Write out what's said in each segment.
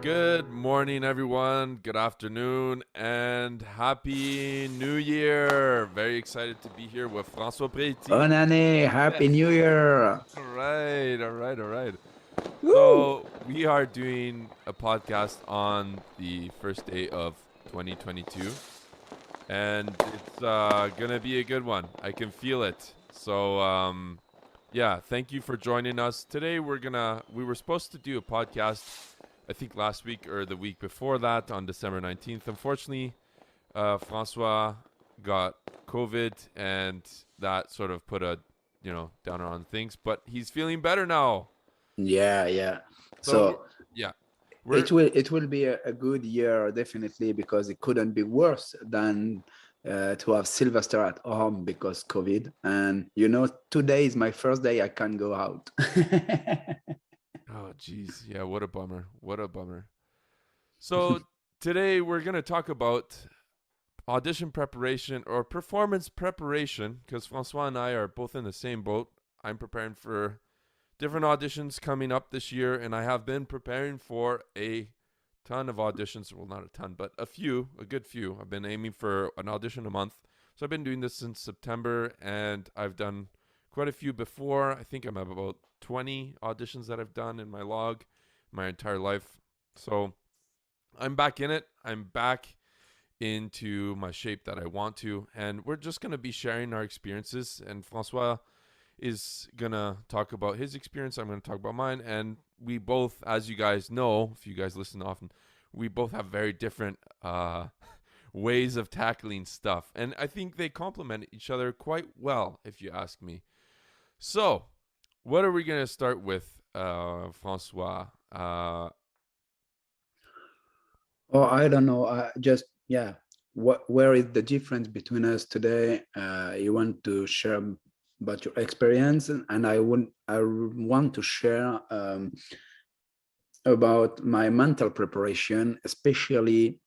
Good morning, everyone. Good afternoon, and happy New Year! Very excited to be here with François Preti. Bonne année, Happy New Year. All right. Woo! So we are doing a podcast on the first day of 2022, and it's gonna be a good one. I can feel it. Yeah, thank you for joining us today. We were supposed to do a podcast, I think last week or the week before that, on December 19th. Unfortunately, François got COVID, and that sort of put a downer on things. But he's feeling better now. Yeah. So So yeah, we're it will be a good year definitely because it couldn't be worse than to have Sylvester at home because COVID. And today is my first day I can't go out. oh geez, yeah. What a bummer. What a bummer. So today we're gonna talk about audition preparation or performance preparation because Francois and I are both in the same boat. I'm preparing for different auditions coming up this year, and I have been preparing for a ton of auditions. Well, not a ton, but a good few. I've been aiming for an audition a month. So I've been doing this since September, and I've done quite a few before. I think I'm at about 20 auditions that I've done in my log my entire life. So I'm back in it. I'm back into my shape that I want to. And we're just going to be sharing our experiences. And Francois is going to talk about his experience. I'm going to talk about mine. And we both, as you guys know, if you guys listen often, we both have very different ways of tackling stuff. And I think they complement each other quite well, if you ask me. So, what are we going to start with, Francois? Oh, I don't know. Just yeah. Where is the difference between us today? You want to share about your experience, and I want to share about my mental preparation, especially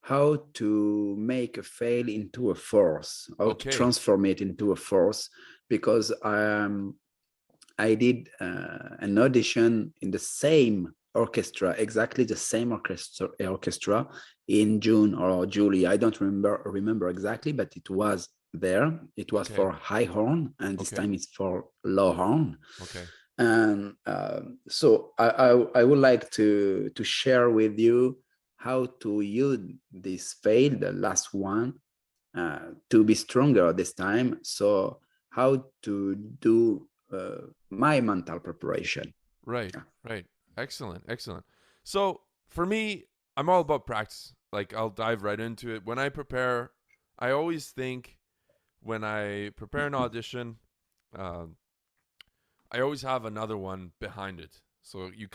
how to make a fail into a force, how to Okay. transform it into a force, because I did an audition in the same orchestra, exactly the same orchestra in June or July. I don't remember exactly, but it was there. It was Okay. for high horn, and this Okay. time it's for low horn. Okay. And so I would like to share with you how to use this fail, the last one, to be stronger this time. So how to do my mental preparation. Right, Yeah. right. Excellent. So for me, I'm all about practice. Like I'll dive right into it. When I prepare, I always think when I prepare an audition, um, I always have another one behind it. So you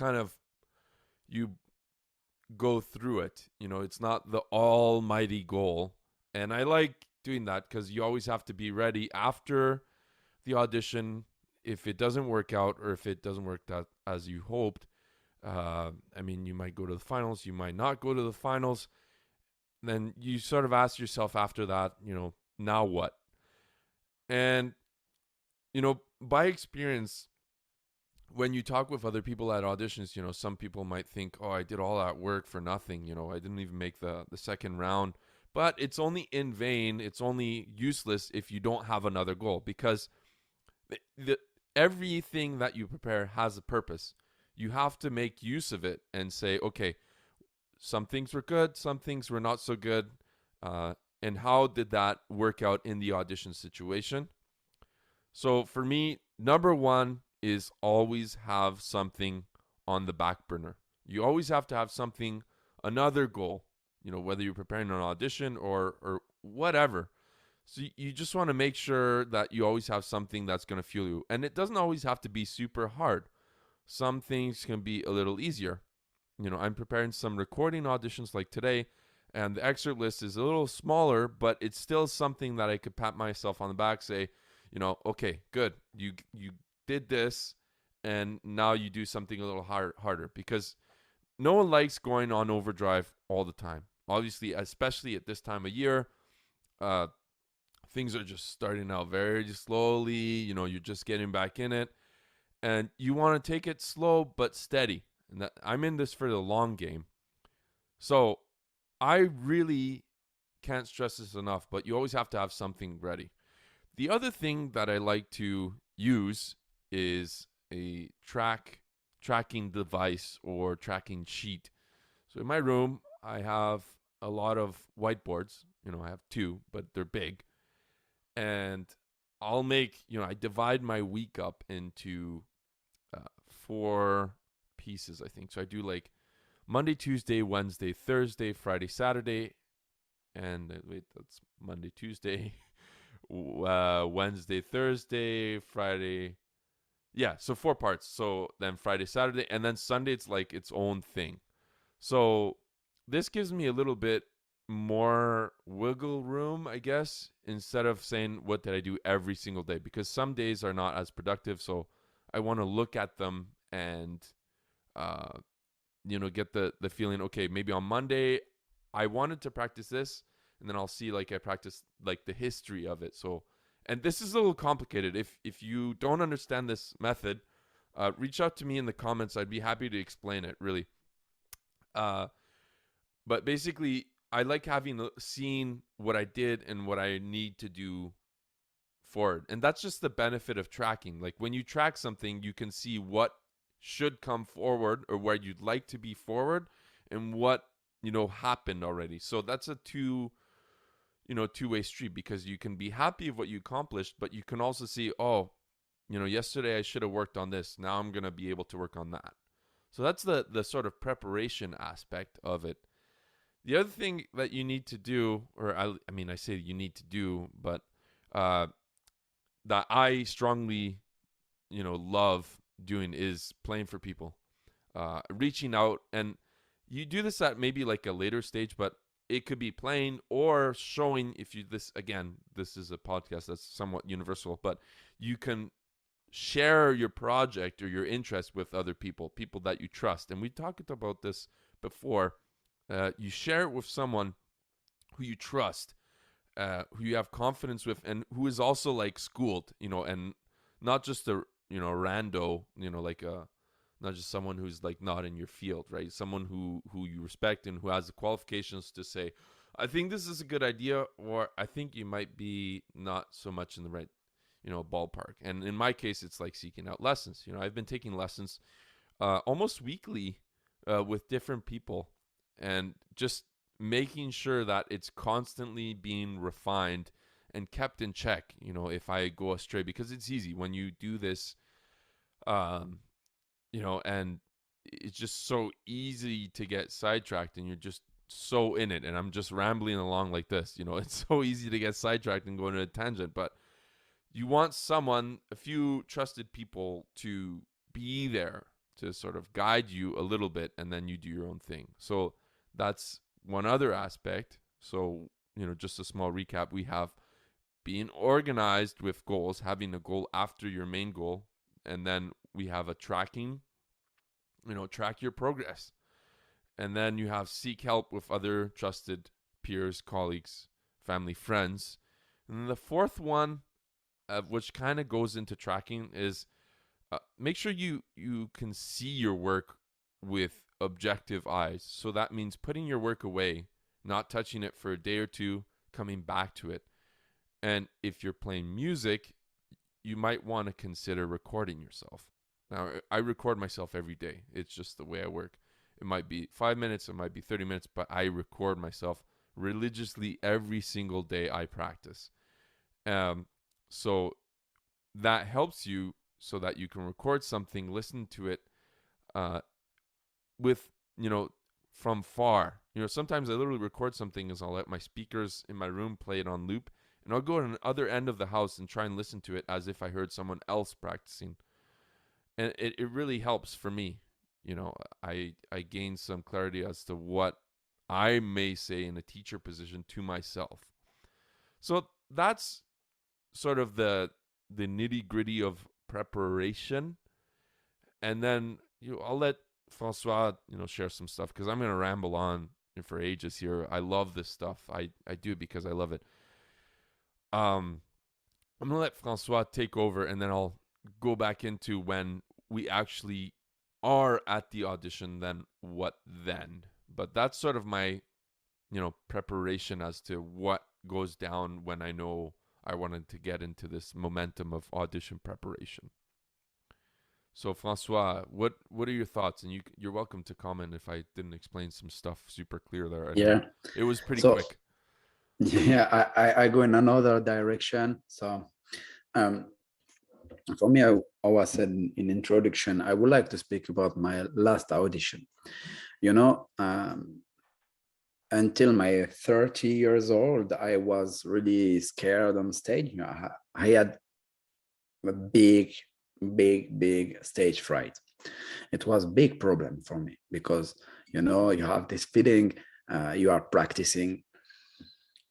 go through it. It's not the almighty goal, and I like doing that because you always have to be ready after the audition. If it doesn't work out, or if it doesn't work out as you hoped, I mean, you might go to the finals, you might not go to the finals. Then you sort of ask yourself after that, now what? And, by experience, when you talk with other people at auditions, some people might think, oh, I did all that work for nothing. I didn't even make the second round. But it's only in vain. It's only useless if you don't have another goal because the everything that you prepare has a purpose. You have to make use of it and say, okay, some things were good, some things were not so good, and how did that work out in the audition situation? So for me, number one is always have something on the back burner. You always have to have something, another goal. Whether you're preparing an audition or whatever. So you just want to make sure that you always have something that's going to fuel you. And it doesn't always have to be super hard. Some things can be a little easier. I'm preparing some recording auditions like today, and the excerpt list is a little smaller, but it's still something that I could pat myself on the back, say, okay, good. You did this, and now you do something a little harder because no one likes going on overdrive all the time. Obviously, especially at this time of year, uh, things are just starting out very slowly. You're just getting back in it, and you want to take it slow but steady. And I'm in this for the long game. So I really can't stress this enough, but you always have to have something ready. The other thing that I like to use is a tracking device or tracking sheet. So in my room, I have a lot of whiteboards. I have two, but they're big. And I divide my week up into four pieces, I think. So I do like Monday, Tuesday, Wednesday, Thursday, Friday, Saturday, and wait, that's Monday, Tuesday, Wednesday, Thursday, Friday. Yeah, so four parts. So then Friday, Saturday, and then Sunday, it's like its own thing. So this gives me a little bit more wiggle room, I guess, instead of saying what did I do every single day, because some days are not as productive. So I want to look at them and uh, get the feeling. Okay, maybe on Monday I wanted to practice this, and then I'll see like I practice like the history of it. So, and this is a little complicated. If you don't understand this method, reach out to me in the comments. I'd be happy to explain it. Really. Uh, but basically, I like having seen what I did and what I need to do forward, and that's just the benefit of tracking. Like when you track something, you can see what should come forward or where you'd like to be forward, and what happened already. So that's a two-way street, because you can be happy of what you accomplished, but you can also see, oh, yesterday I should have worked on this. Now I'm gonna be able to work on that. So that's the sort of preparation aspect of it. The other thing that you need to do, or I mean, I say you need to do, but uh, that I strongly, love doing is playing for people, reaching out, and you do this at maybe like a later stage, but it could be playing or showing. If you this again, this is a podcast that's somewhat universal, but you can share your project or your interest with other people that you trust. And we talked about this before. You share it with someone who you trust, who you have confidence with, and who is also like schooled, and not just a rando, like not just someone who's like not in your field, right? Someone who you respect and who has the qualifications to say, I think this is a good idea, or I think you might be not so much in the right ballpark. And in my case, it's like seeking out lessons. I've been taking lessons almost weekly with different people, and just making sure that it's constantly being refined and kept in check, if I go astray, because it's easy when you do this, um, and it's just so easy to get sidetracked, and you're just so in it. And I'm just rambling along like this, it's so easy to get sidetracked and go into a tangent, but you want someone, a few trusted people, to be there to sort of guide you a little bit, and then you do your own thing. So that's one other aspect. So, just a small recap. We have being organized with goals, having a goal after your main goal, and then we have a tracking, track your progress. And then you have seek help with other trusted peers, colleagues, family, friends. And then the fourth one, which kind of goes into tracking, is make sure you can see your work with objective eyes. So that means putting your work away, not touching it for a day or two, coming back to it. And if you're playing music, you might want to consider recording yourself. Now, I record myself every day. It's just the way I work. It might be 5 minutes, it might be 30 minutes, but I record myself religiously every single day I practice. So that helps you, so that you can record something, listen to it with, from far. Sometimes I literally record something as I'll let my speakers in my room play it on loop, and I'll go to the other end of the house and try and listen to it as if I heard someone else practicing. And it really helps for me. I gain some clarity as to what I may say in a teacher position to myself. So that's sort of the nitty-gritty of preparation. And then I'll let François share some stuff, because I'm going to ramble on for ages here. I love this stuff. I do it because I love it. I'm going to let François take over, and then I'll go back into when we actually are at the audition, then what then. But that's sort of my, preparation as to what goes down when I know I wanted to get into this momentum of audition preparation. So François, what are your thoughts? And you're welcome to comment if I didn't explain some stuff super clear there. I know Yeah. it was pretty So quick. yeah, I go in another direction. So for me, I was said in introduction, I would like to speak about my last audition. Until my 30 years old, I was really scared on stage. I had a big stage fright. It was a big problem for me because, you have this feeling, you are practicing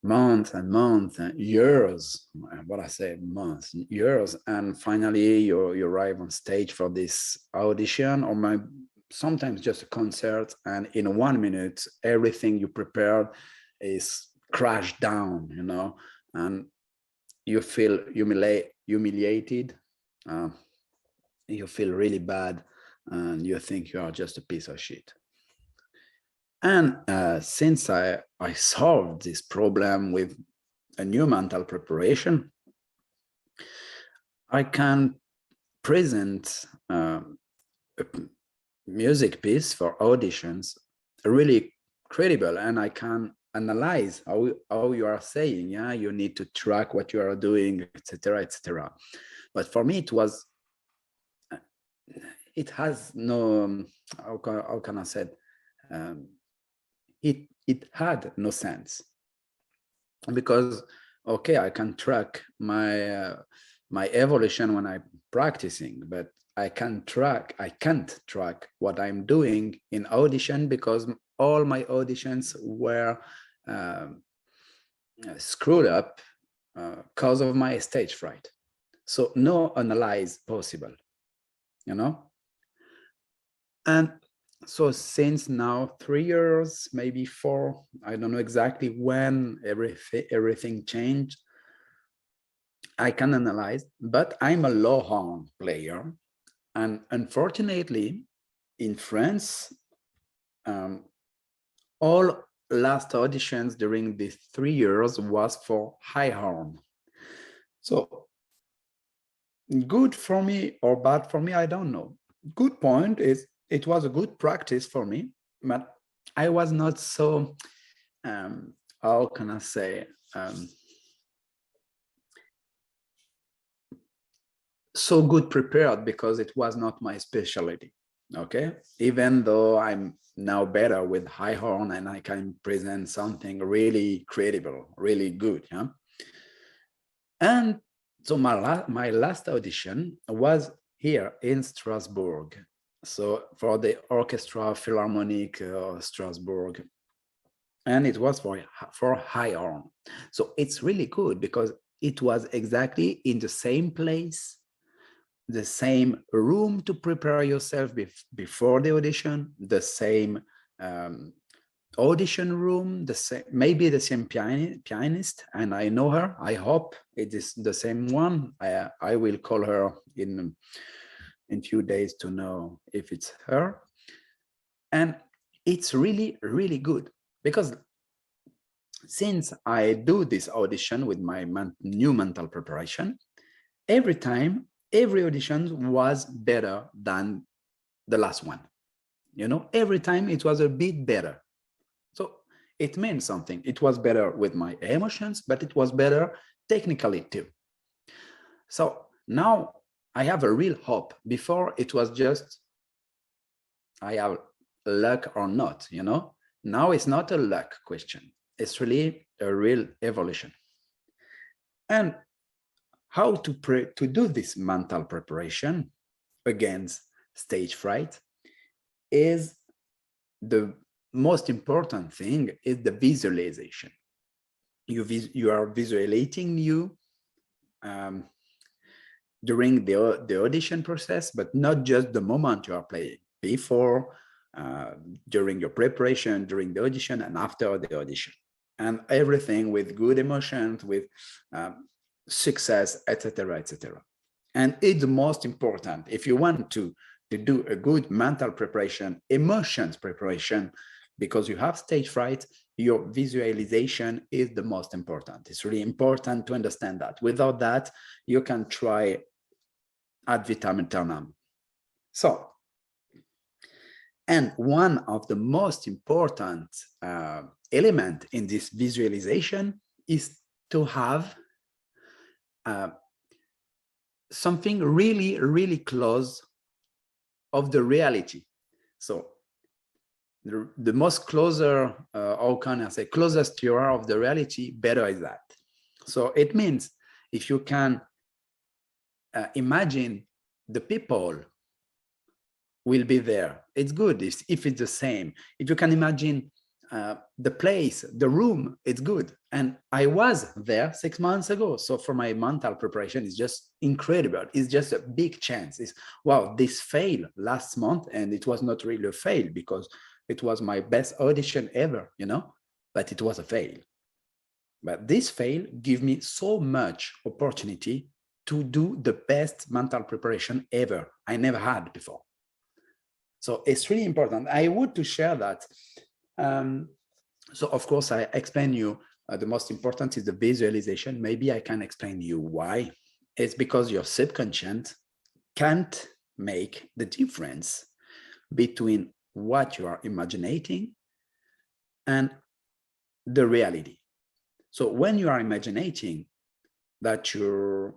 months and months and years, what I say, months, years, and finally you arrive on stage for this audition or sometimes just a concert, and in 1 minute everything you prepared is crashed down, and you feel humiliated, you feel really bad, and you think you are just a piece of shit. And since I solved this problem with a new mental preparation, I can present a music piece for auditions really credible, and I can analyze how you are saying. Yeah, you need to track what you are doing, etc., etc. But for me, it has no, how can I say, it had no sense, because okay, I can track my evolution when I'm practicing, but I can't track what I'm doing in audition, because all my auditions were screwed up because of my stage fright. So no analyze possible, and so since now 3 years, maybe 4, I don't know exactly when everything changed, I can analyze, but I'm a low horn player. And unfortunately, in France, all last auditions during these 3 years was for high horn. So good for me or bad for me, I don't know. Good point is it was a good practice for me, but I was not so, how can I say, so good prepared, because it was not my specialty. Okay, even though I'm now better with high horn and I can present something really credible, really good. Yeah. And so my last audition was here in Strasbourg. So for the Orchestra Philharmonic Strasbourg, and it was for high horn. So it's really good because it was exactly in the same place, the same room to prepare yourself before the audition, the same audition room, maybe the same pianist, and I know her. I hope it is the same one. I will call her in few days to know if it's her. And it's really, really good, because since I do this audition with my new mental preparation, every audition was better than the last one. Every time it was a bit better. So it means something. It was better with my emotions, but it was better technically too. So now I have a real hope. Before it was just, I have luck or not, Now it's not a luck question. It's really a real evolution. And how to do this mental preparation against stage fright is the most important thing is the visualization. You are visualizing you during the audition process, but not just the moment you are playing, before, during your preparation, during the audition, and after the audition, and everything with good emotions, with success, etc., etc. And it's the most important. If you want to do a good mental preparation, emotions preparation, because you have stage fright, your visualization is the most important. It's really important to understand that. Without that, you can try ad vitam aeternam. So, and one of the most important element in this visualization is to have something really, really close of the reality. So the most closer, how can I say, closest you are of the reality, better is that. So it means if you can imagine the people will be there, it's good. If it's the same, if you can imagine the place, the room, it's good. And I was there 6 months ago. So for my mental preparation, it's just incredible. It's just a big chance. It's, wow, this failed last month, and it was not really a fail because it was my best audition ever, you know, but it was a fail. But this fail gave me so much opportunity to do the best mental preparation ever I never had before. So it's really important. I would to share that. So of course, I explain you the most important is the visualization. Maybe I can explain you why. It's because your subconscious can't make the difference between what you are imagining and the reality. So when you are imagining that you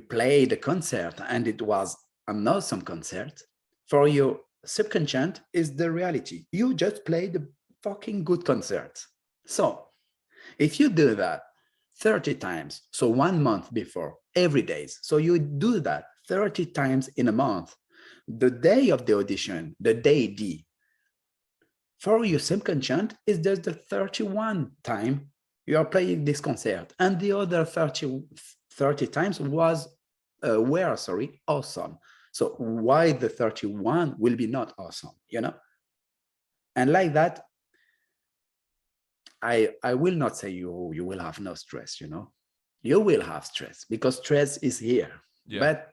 played a concert and it was an awesome concert, for your subconscious is the reality. You just played a fucking good concert. So if you do that 30 times, so 1 month before, every day, so you do that 30 times in a month, the day of the audition, the day D, for your subconscious is just the 31 time you are playing this concert, and the other 30 times were awesome. So why the 31 will be not awesome, you know? And like that, I will not say you will have no stress, you know? You will have stress because stress is here, but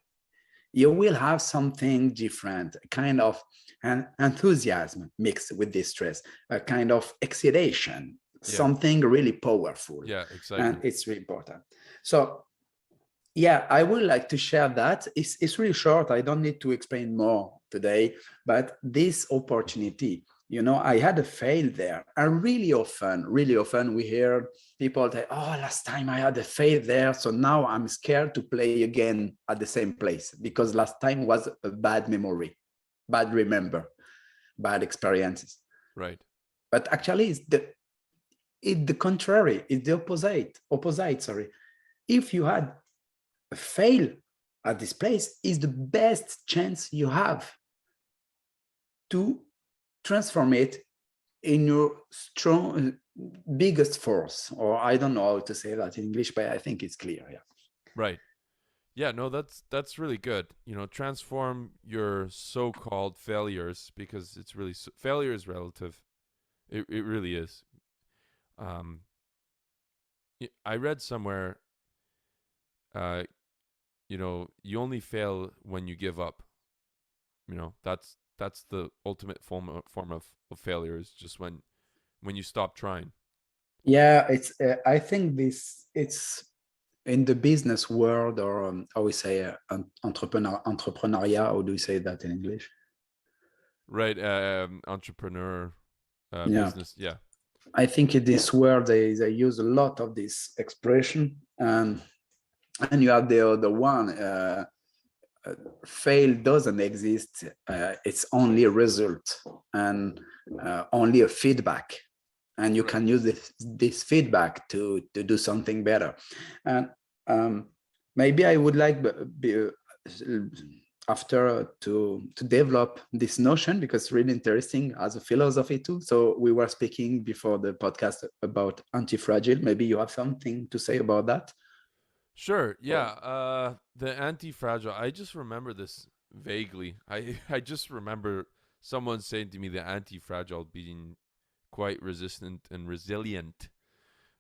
you will have something different, kind of an enthusiasm mixed with this stress, a kind of excitation, something really powerful. Yeah, excitement. And it's really important. So yeah, I would like to share that. It's really short. I don't need to explain more today, but this opportunity, you know, I had a fail there. And really often we hear people say, oh, last time I had a fail there. So now I'm scared to play again at the same place because last time was a bad memory, bad remember, bad experiences. Right. But actually it's the contrary, it's the opposite, sorry. If you had fail at this place, is the best chance you have to transform it in your strong biggest force, or I don't know how to say that in English, but I think it's clear. Yeah, right. Yeah, no, that's really good. You know, transform your so-called failures, because it's really failure is relative. It really is. um I read somewhere, uh you know, you only fail when you give up. You know, that's the ultimate form of failure, is just when you stop trying. yeah, it's I think it's in the business world, or how we say entrepreneuriat, how do you say that in English? Right. Entrepreneur, Yeah, business. Yeah. I think in this world they use a lot of this expression, and you have the other one, fail doesn't exist. It's only a result and only a feedback, and you can use this feedback to do something better. And maybe I would like after to develop this notion, because it's really interesting as a philosophy too. So we were speaking before the podcast about anti-fragile. Maybe you have something to say about that. Sure. Yeah. The anti-fragile. I just remember this vaguely. I just remember someone saying to me the anti-fragile being quite resistant and resilient.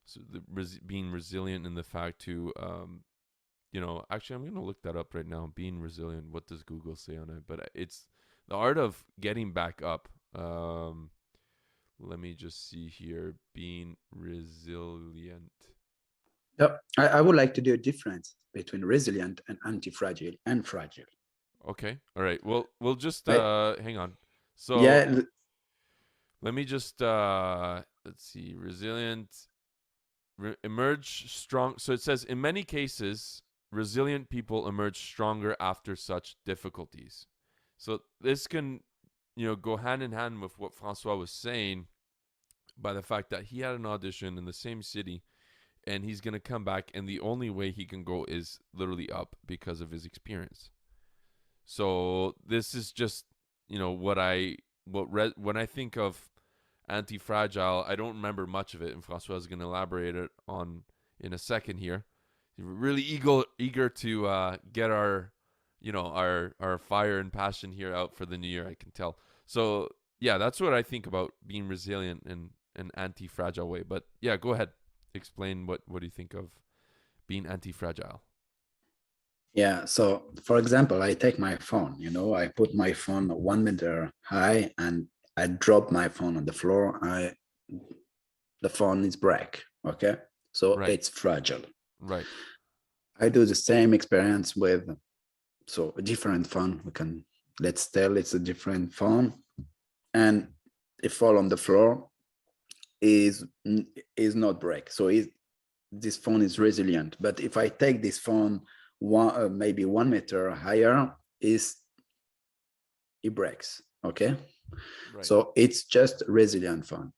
So being resilient in the fact to you know, actually I'm gonna look that up right now. Being resilient. What does Google say on it? But it's the art of getting back up. Let me just see here. Being resilient. Yep. I would like to do a difference between resilient and anti-fragile and fragile. Okay. All right. Well, we'll just Right? hang on. So Yeah. let me just let's see. Resilient emerge strong. So it says in many cases, resilient people emerge stronger after such difficulties. So this can, go hand in hand with what François was saying by the fact that he had an audition in the same city and he's going to come back and the only way he can go is literally up because of his experience. So this is just, when I think of Anti-Fragile, I don't remember much of it, and François is going to elaborate it on in a second here. Really eager to get our fire and passion here out for the new year, I can tell. So yeah, that's what I think about being resilient in an anti-fragile way. But yeah, go ahead, explain what do you think of being anti-fragile? Yeah. So, for example, I take my phone. I put my phone 1 meter high, and I drop my phone on the floor. The phone is break. Okay. So Right, it's fragile. right, I do the same experience with a different phone. Let's tell it's a different phone, and it fall on the floor is not break. So this phone is resilient. But if I take this phone maybe 1 meter higher, it breaks. Okay. right, So it's just resilient phone.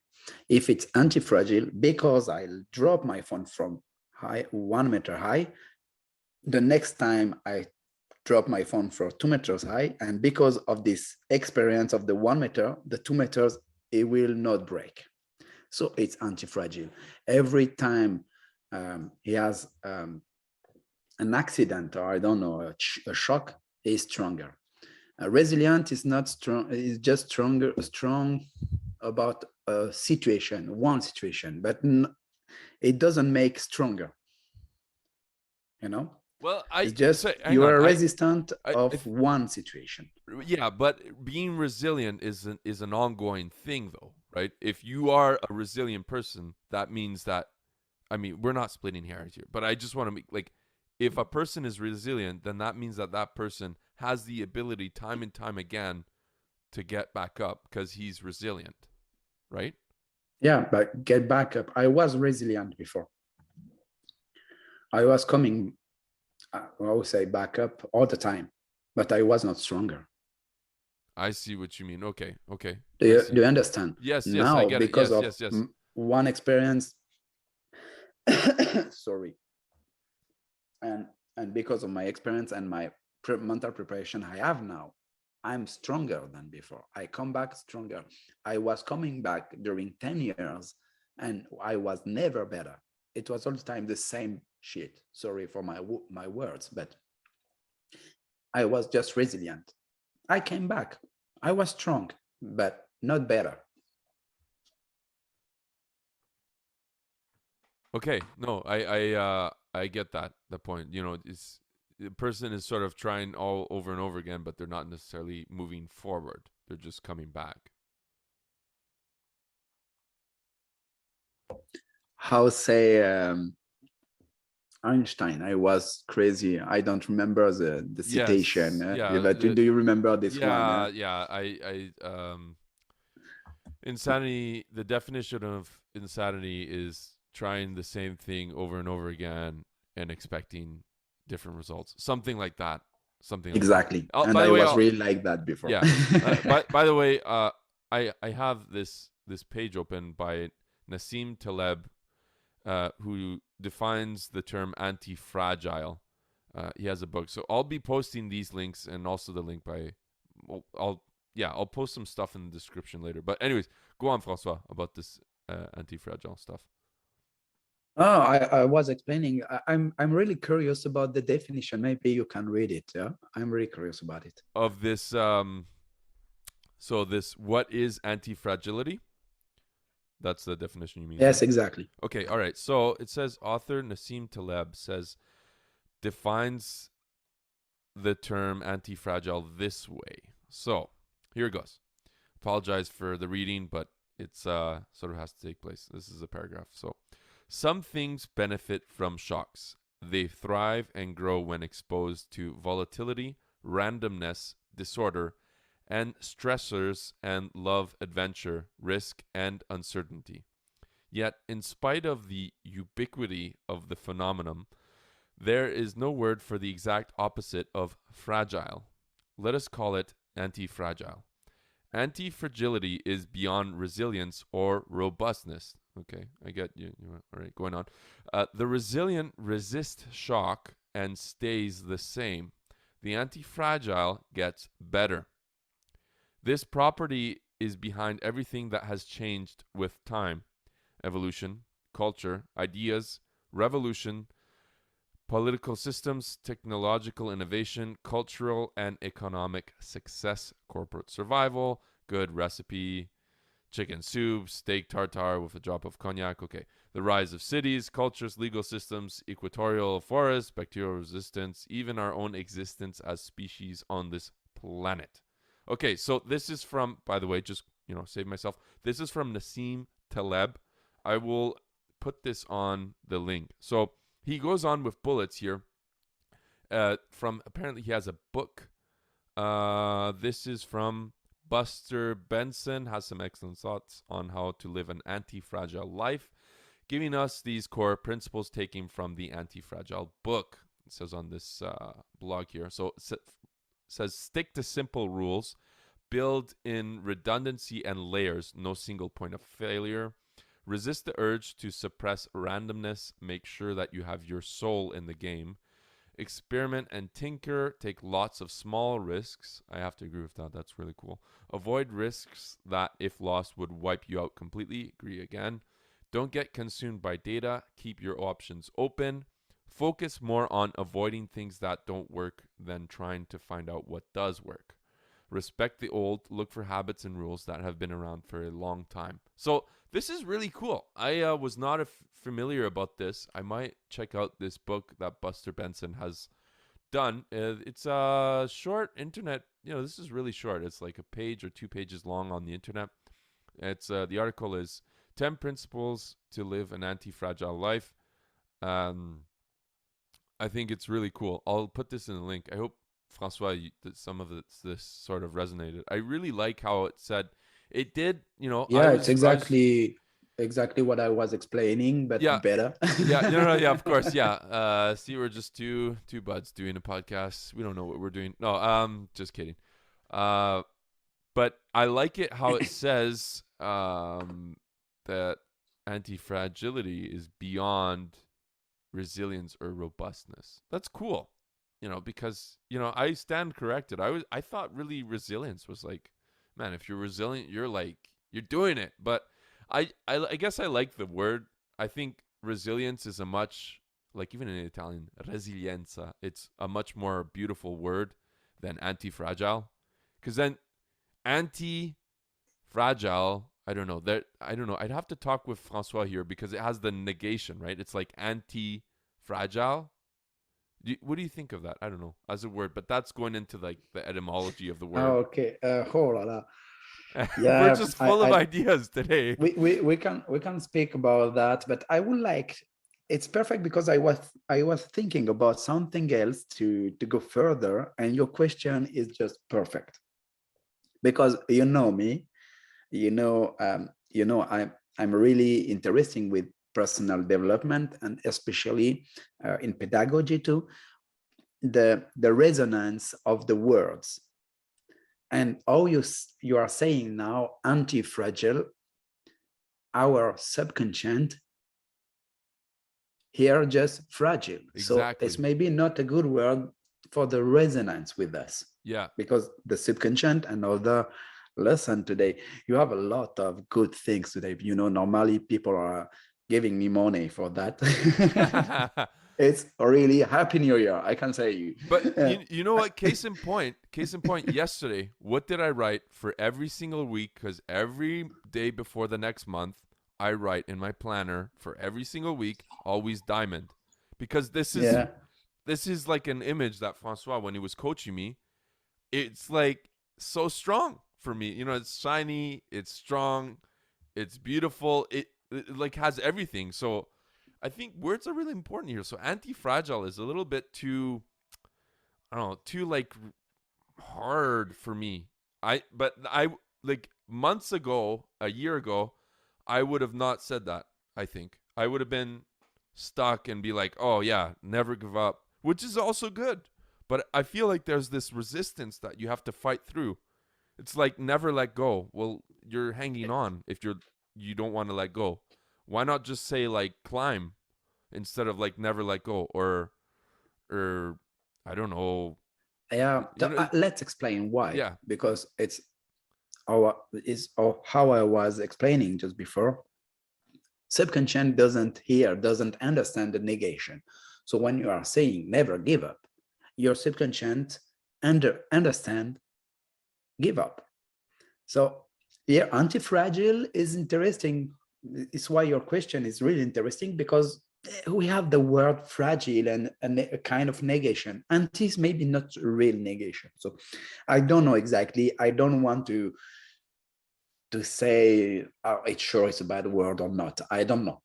If it's anti-fragile, because I drop my phone from 1 meter high, the next time I drop my phone for 2 meters high, and because of this experience of the 1 meter, the 2 meters, it will not break. So it's anti-fragile. Every time he has an accident, or I don't know, a shock, is stronger. Resilient is not strong, is just strong about one situation, but it doesn't make stronger. Well, It's just hang you on. are resistant I of one situation. Yeah, but being resilient is an ongoing thing, though, right? If you are a resilient person, that means that, I mean, we're not splitting hairs here, but I just want to make, like, if a person is resilient, then that means that that person has the ability time and time again to get back up because he's resilient, right? Yeah, but get back up. I was resilient before. I was coming, I would say, back up all the time, but I was not stronger. I see what you mean. Okay, okay. I Do see. you understand? Yes, yes, I Now, get it. because Yes, of yes, yes. one experience, sorry, and because of my experience and my mental preparation I have now, I'm stronger than before. I come back stronger. I was coming back during 10 years and I was never better. It was all the time the same shit. Sorry for my words, but I was just resilient. I came back. I was strong, but not better. Okay, no, I get that the point. It's the person is sort of trying all over and over again, but they're not necessarily moving forward. They're just coming back. How say Einstein? I was crazy. I don't remember the citation, Yes, yeah, but do you remember this one? yeah, yeah. I insanity. The definition of insanity is trying the same thing over and over again and expecting different results. Something like that. Something like that. Exactly. Oh, And by the I way, was really like that before. yeah. By the way, I have this page open by Nassim Taleb, who defines the term anti-fragile. He has a book, so I'll be posting these links and also the link by. I'll post some stuff in the description later. But anyways, go on, François, about this anti-fragile stuff. Oh, I was explaining. I'm really curious about the definition. Maybe you can read it. Yeah, I'm really curious about it. Of this, what is anti-fragility? That's the definition you mean, Yes, right? exactly. Okay, all right. So it says author Nassim Taleb defines the term anti-fragile this way. So here it goes. Apologize for the reading, but It's sort of has to take place. This is a paragraph. So, some things benefit from shocks. They thrive and grow when exposed to volatility, randomness, disorder, and stressors and love adventure, risk, and uncertainty. Yet, in spite of the ubiquity of the phenomenon, there is no word for the exact opposite of fragile. Let us call it anti-fragile. Anti-fragility is beyond resilience or robustness. Okay, I get you. All right, going on. The resilient resist shock and stays the same. The anti-fragile gets better. This property is behind everything that has changed with time: evolution, culture, ideas, revolution, political systems, technological innovation, cultural and economic success, corporate survival, good recipe, chicken soup, steak tartare with a drop of cognac. Okay. The rise of cities, cultures, legal systems, equatorial forests, bacterial resistance, even our own existence as species on this planet. Okay, so this is from, by the way, just, save myself. This is from Nassim Taleb. I will put this on the link. So he goes on with bullets here. From apparently he has a book. This is from Buster Benson. Has some excellent thoughts on how to live an anti-fragile life, giving us these core principles taken from the Anti-Fragile book. It says on this blog here. So it says stick to simple rules, build in redundancy and layers, no single point of failure. Resist the urge to suppress randomness. Make sure that you have your soul in the game. Experiment and tinker. Take lots of small risks. I have to agree with that. That's really cool. Avoid risks that, if lost, would wipe you out completely. Agree again. Don't get consumed by data. Keep your options open. Focus more on avoiding things that don't work than trying to find out what does work. Respect the old. Look for habits and rules that have been around for a long time. So this is really cool. I was not familiar about this. I might check out this book that Buster Benson has done. It's a short internet. This is really short. It's like a page or 2 pages long on the internet. It's the article is 10 Principles to Live an Anti-Fragile Life. I think it's really cool. I'll put this in the link. I hope, François, that some of this sort of resonated. I really like how it said it did. Yeah, it's exactly what I was explaining, but yeah, better. yeah, no, yeah, of course, yeah. See, we're just two buds doing a podcast. We don't know what we're doing. No, just kidding. But I like it how it says that anti-fragility is beyond resilience or robustness. That's cool. Because I stand corrected. I thought really resilience was like, man, if you're resilient, you're doing it. But I guess I like the word. I think resilience is a much, like, even in Italian, resilienza, it's a much more beautiful word than anti-fragile. Because then anti-fragile, I don't know. I'd have to talk with François here because it has the negation, right? It's like anti-fragile. What do you think of that? I don't know, as a word, but that's going into like the etymology of the word. Oh, okay. Oh la la. We're Yeah, just full of ideas today. we can speak about that, but I would like. It's perfect because I was thinking about something else to go further, and your question is just perfect because you know me, I'm really interested with personal development and especially in pedagogy too. The resonance of the words and how you are saying now anti-fragile, our subconscious here just fragile. Exactly. So it's maybe not a good word for the resonance with us. Yeah. Because the subconscious and other lesson today, you have a lot of good things today. Normally people are giving me money for that. It's really Happy New Year, I can say you. But you know what? Case in point, yesterday, what did I write for every single week? Because every day before the next month, I write in my planner for every single week, always diamond. Because this is like an image that François, when he was coaching me, it's like so strong for me. It's shiny, it's strong. It's beautiful. It like has everything. So I think words are really important here. So anti-fragile is a little bit too, I don't know, too like hard for me. I like months ago, a year ago, I would have not said that. I think I would have been stuck and be like, "Oh yeah, never give up," which is also good. But I feel like there's this resistance that you have to fight through. It's like never let go. Well, you're hanging on if you don't want to let go. Why not just say like climb instead of like never let go or I don't know. Yeah, You know, let's explain why. yeah, Because it's how I was explaining just before. Subconscious doesn't understand the negation. So when you are saying never give up, your subconscious understand give up. So yeah, anti-fragile is interesting. It's why your question is really interesting, because we have the word fragile and a kind of negation. Anti is maybe not real negation. So I don't know exactly. I don't want to say it's sure it's a bad word or not. I don't know.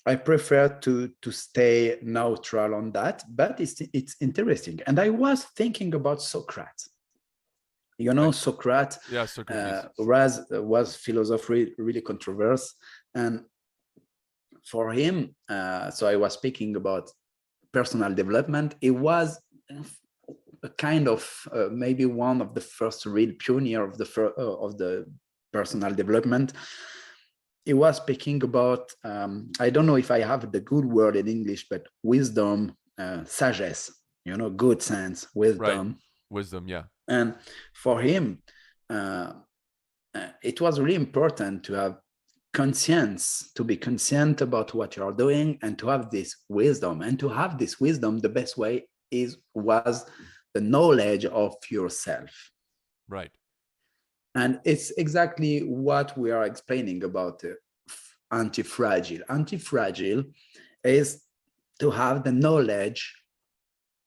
I prefer to stay neutral on that, but it's interesting. And I was thinking about Socrates. You know, right. Socrates Yeah, Socrates. was philosophy really controversial, and for him, so I was speaking about personal development. It was a kind of maybe one of the first real pioneer of the personal development. He was speaking about I don't know if I have the good word in English, but wisdom, sagesse. You know, good sense, Right. wisdom, Wisdom, yeah. and for him, uh, it was really important to have conscience, to be conscient about what you are doing, and to have this wisdom. And to have this wisdom, the best way was the knowledge of yourself. Right. And it's exactly what we are explaining about anti-fragile. Anti-fragile is to have the knowledge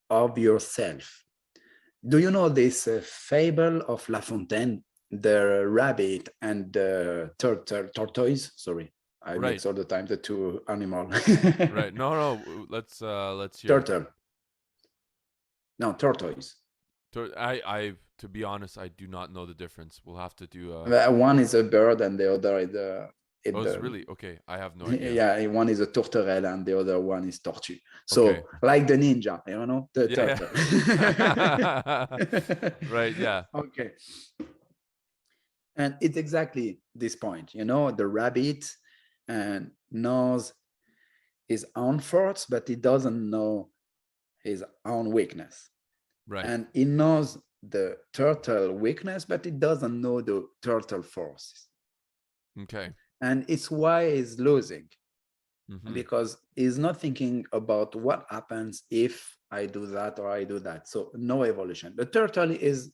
of yourself. Do you know this fable of La Fontaine, the rabbit and the tortoise? Sorry, I Right. mix all the time the two animal. Right. No, no. Let's hear it. Turtle, no, tortoise. To be honest, I do not know the difference. We'll have to do One is a bird and the other is the, Oh, it, it's the really okay. I have no idea. yeah, one is a tourterelle and the other one is tortue. Okay. So like the ninja, you know, the Yeah, turtle. yeah. Right, yeah. Okay. And it's exactly this point, you know, the rabbit knows his own faults, but he doesn't know his own weakness. Right. And he knows the turtle weakness, but he doesn't know the turtle forces. Okay. And it's why he's losing, Mhm. because he's not thinking about what happens if I do that or I do that. So no evolution. The turtle is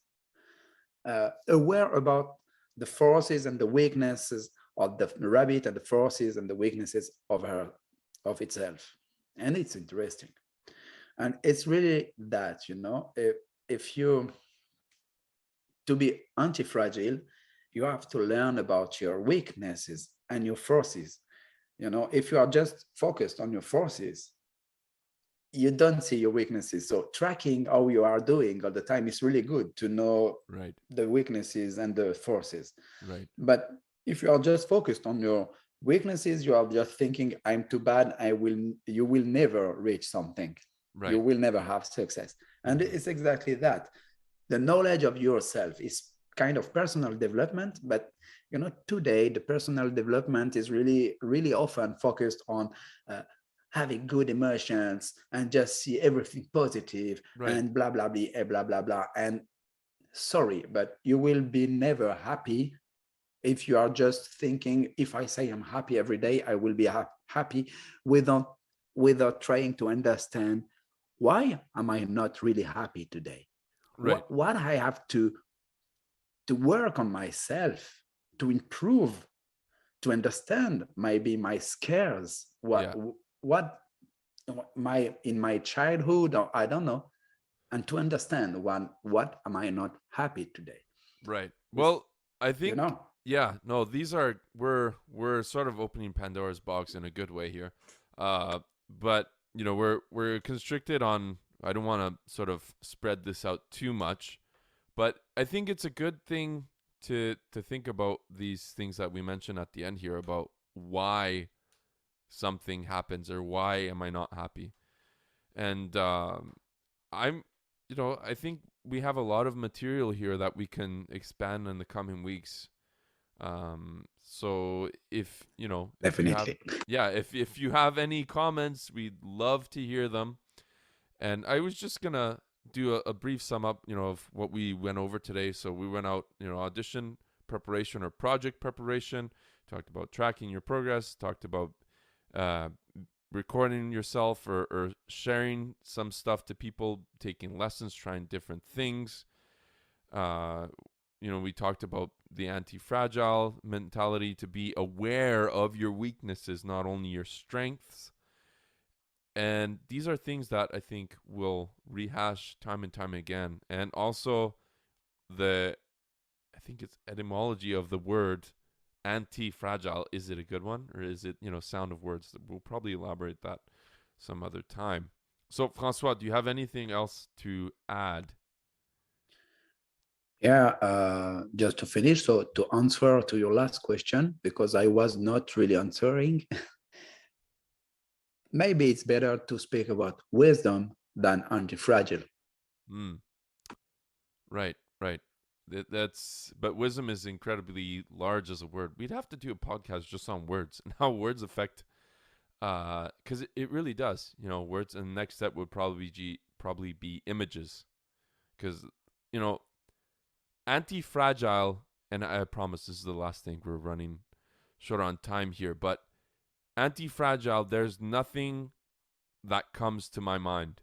aware about the forces and the weaknesses of the rabbit, and the forces and the weaknesses of itself. And it's interesting. And it's really that, you know, if you, to be anti-fragile, you have to learn about your weaknesses and your forces. You know, if you are just focused on your forces, you don't see your weaknesses. So tracking how you are doing all the time is really good to know Right. the weaknesses and the forces. Right. But if you are just focused on your weaknesses, you are just thinking, I'm too bad, you will never reach something. You Right. will never have success. And Mhm. it's exactly that. The knowledge of yourself is kind of personal development, but you know, today the personal development is really, really often focused on uh, having good emotions and just see everything positive Right. and blah blah blah blah blah blah. And sorry, but you will be never happy if you are just thinking, if I say I'm happy every day, I will be happy, without trying to understand, why am I not really happy today? Right. What I have to work on myself, to improve, to understand maybe my scares, Yeah. what my in my childhood, or I don't know, and to understand what am I not happy today. Right. It's, Well, I you think know. Yeah, no, these are we're sort of opening Pandora's box in a good way here. But we're constricted on I don't want to sort of spread this out too much, but I think it's a good thing to think about these things that we mentioned at the end here about why something happens or why am I not happy. And I'm I think we have a lot of material here that we can expand in the coming weeks. So if you have, Definitely. yeah, if you have any comments, we'd love to hear them. And I was just gonna do a brief sum up, of what we went over today. So we went out, audition preparation or project preparation, talked about tracking your progress, talked about uh, recording yourself or sharing some stuff to people, taking lessons, trying different things. Uh, we talked about the anti-fragile mentality, to be aware of your weaknesses, not only your strengths. And these are things that I think will rehash time and time again. And also I think it's etymology of the word anti-fragile. Is it a good one, or is it, sound of words? We'll probably elaborate that some other time. So, François, do you have anything else to add? Yeah, just to finish, so to answer to your last question, because I was not really answering, maybe it's better to speak about wisdom than anti-fragile. Mm, right, right. But wisdom is incredibly large as a word. We'd have to do a podcast just on words and how words affect, because it really does. Words. And the next step would probably be images, because you know anti-fragile. And I promise this is the last thing. We're running short on time here, but anti-fragile. There's nothing that comes to my mind.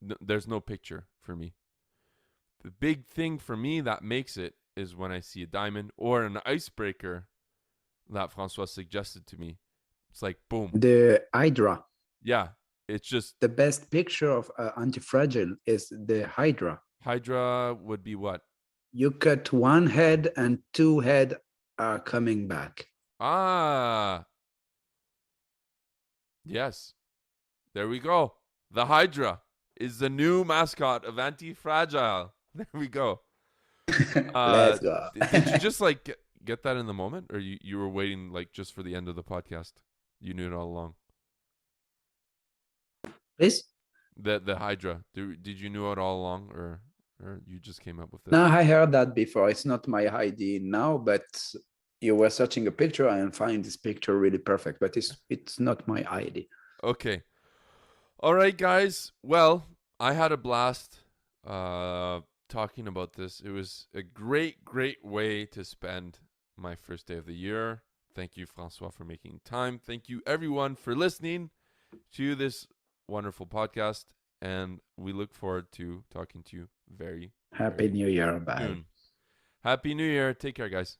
There's no picture for me. The big thing for me that makes it is when I see a diamond or an icebreaker that François suggested to me. It's like boom. The Hydra, Yeah, it's just the best picture of anti-fragile is the Hydra. Hydra would be what? You cut one head and two head are coming back. Ah, yes. There we go. The Hydra is the new mascot of Anti-Fragile. There we go. Let's go. Did you just like get that in the moment, or you were waiting like just for the end of the podcast? You knew it all along. Please? The Hydra. Did you know it all along, or you just came up with it? No, I heard that before. It's not my idea now, but you were searching a picture and find this picture really perfect, but it's not my idea. Okay. All right, guys. Well, I had a blast talking about this. It was a great, great way to spend my first day of the year. Thank you, François, for making time. Thank you, everyone, for listening to this wonderful podcast. And we look forward to talking to you very, Happy very New Year. Bye. soon. Happy New Year. Take care, guys.